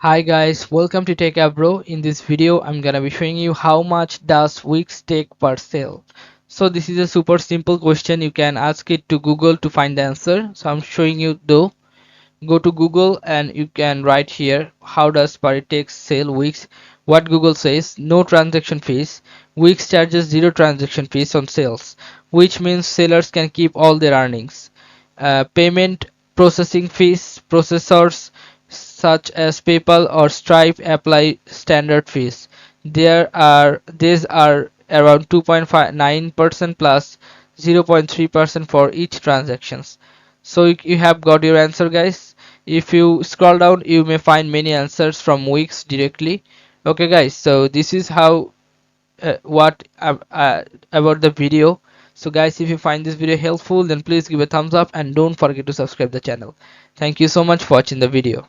Hi guys, welcome to Tech App Bro. In this video, I'm gonna be showing you how much does Wix take per sale. So this is a super simple question. You can ask it to Google to find the answer. So I'm showing you though. Go to Google and you can write here how does Paritex sell Wix. What Google says, no transaction fees. Wix charges zero transaction fees on sales, which means sellers can keep all their earnings. Payment processing fees, processors such as PayPal or Stripe apply standard fees. These are around 2.59% plus 0.3% for each transactions. So you have got your answer, guys. If you scroll down, you may find many answers from Wix directly. Okay guys, so this is how what about the video. So guys, if you find this video helpful, then please give a thumbs up and don't forget to subscribe the channel. Thank you so much for watching the video.